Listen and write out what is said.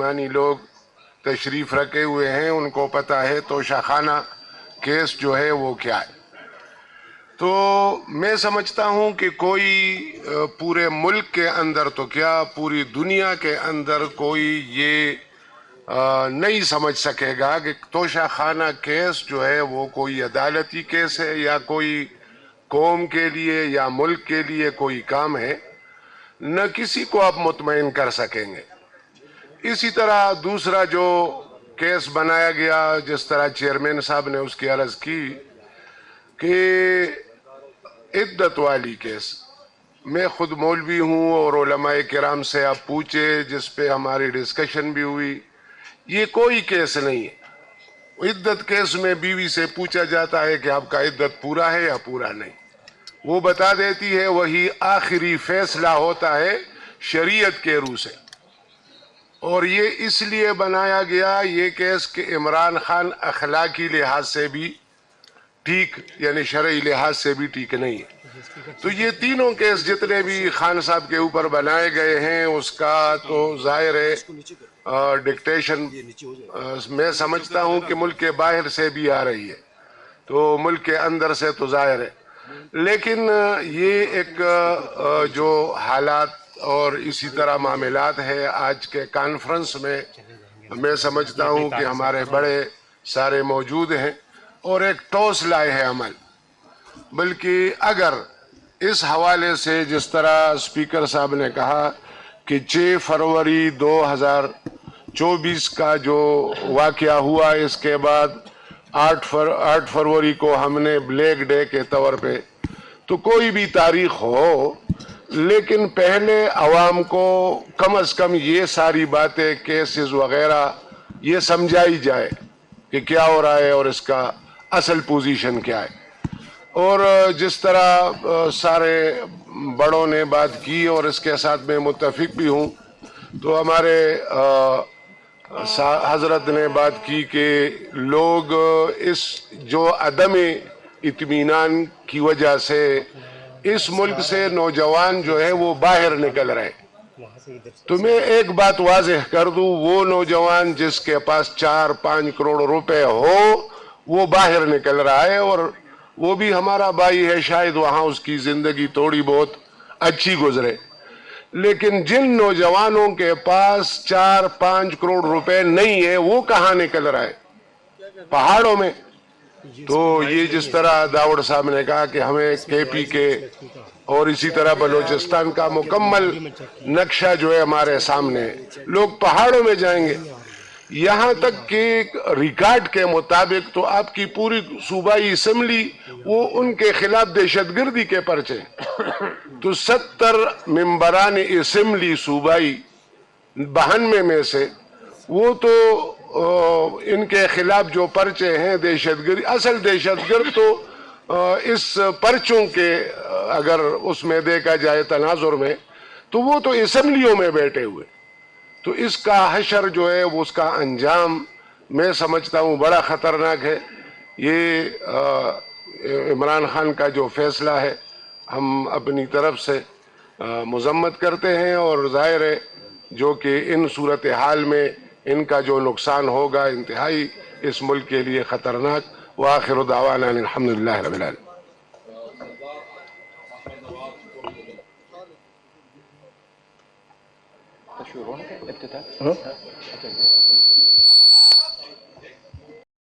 ایمانی لوگ تشریف رکھے ہوئے ہیں، ان کو پتہ ہے توشہ خانہ کیس جو ہے وہ کیا ہے. تو میں سمجھتا ہوں کہ کوئی پورے ملک کے اندر تو کیا پوری دنیا کے اندر کوئی یہ نہیں سمجھ سکے گا کہ توشہ خانہ کیس جو ہے وہ کوئی عدالتی کیس ہے یا کوئی قوم کے لیے یا ملک کے لیے کوئی کام ہے. نہ کسی کو آپ مطمئن کر سکیں گے. اسی طرح دوسرا جو کیس بنایا گیا، جس طرح چیئرمین صاحب نے اس کی عرض کی کہ عدت والی کیس، میں خود مولوی ہوں اور علماء کرام سے آپ پوچھے جس پہ ہماری ڈسکشن بھی ہوئی، یہ کوئی کیس نہیں ہے. عدت کیس میں بیوی سے پوچھا جاتا ہے کہ آپ کا عدت پورا ہے یا پورا نہیں، وہ بتا دیتی ہے، وہی آخری فیصلہ ہوتا ہے شریعت کے روح سے. اور یہ اس لیے بنایا گیا یہ کیس کہ عمران خان اخلاقی لحاظ سے بھی ٹھیک، یعنی شرعی لحاظ سے بھی ٹھیک نہیں ہے. تو یہ تینوں کیس جتنے بھی خان صاحب کے اوپر بنائے گئے ہیں، اس کا تو ظاہر ہے ڈکٹیشن میں سمجھتا ہوں کہ ملک کے باہر سے بھی آ رہی ہے، تو ملک کے اندر سے تو ظاہر ہے. لیکن یہ ایک جو حالات اور اسی طرح معاملات ہے آج کے کانفرنس میں سمجھتا ہوں کہ ہمارے بڑے سارے موجود ہیں اور ایک ٹوس لائے ہے عمل. بلکہ اگر اس حوالے سے جس طرح اسپیکر صاحب نے کہا کہ 6 فروری 2024 کا جو واقعہ ہوا، اس کے بعد 8 فروری کو ہم نے بلیک ڈے کے طور پہ، تو کوئی بھی تاریخ ہو لیکن پہلے عوام کو کم از کم یہ ساری باتیں کیسز وغیرہ یہ سمجھائی جائے کہ کیا ہو رہا ہے اور اس کا اصل پوزیشن کیا ہے. اور جس طرح سارے بڑوں نے بات کی اور اس کے ساتھ میں متفق بھی ہوں، تو ہمارے حضرت نے بات کی کہ لوگ اس جو عدم اطمینان کی وجہ سے اس ملک سے نوجوان جو ہے وہ باہر نکل رہے. تو میں ایک بات واضح کر دوں، وہ نوجوان جس کے پاس 4-5 کروڑ روپے ہو وہ باہر نکل رہا ہے، اور وہ بھی ہمارا بھائی ہے، شاید وہاں اس کی زندگی تھوڑی بہت اچھی گزرے. لیکن جن نوجوانوں کے پاس 4-5 کروڑ روپے نہیں ہے وہ کہاں نکل رہا ہے؟ پہاڑوں میں. تو یہ جس طرح داؤڑ صاحب نے کہا کہ ہمیں کے پی کے اور اسی طرح بلوچستان کا مکمل نقشہ جو ہے ہمارے سامنے، لوگ پہاڑوں میں جائیں گے. یہاں تک کہ ریکارڈ کے مطابق تو آپ کی پوری صوبائی اسمبلی وہ ان کے خلاف دہشت گردی کے پرچے، تو 70 ممبران اسمبلی صوبائی 92 میں سے وہ تو ان کے خلاف جو پرچے ہیں دہشت گردی، اصل دہشت گرد تو اس پرچوں کے اگر اس میں دیکھا جائے تناظر میں تو وہ تو اسمبلیوں میں بیٹھے ہوئے. تو اس کا حشر جو ہے وہ اس کا انجام میں سمجھتا ہوں بڑا خطرناک ہے. یہ عمران خان کا جو فیصلہ ہے ہم اپنی طرف سے مذمت کرتے ہیں، اور ظاہر ہے جو کہ ان صورتحال میں ان کا جو نقصان ہوگا انتہائی اس ملک کے لیے خطرناک. وآخر دعوانا الحمدللہ رب العالمین.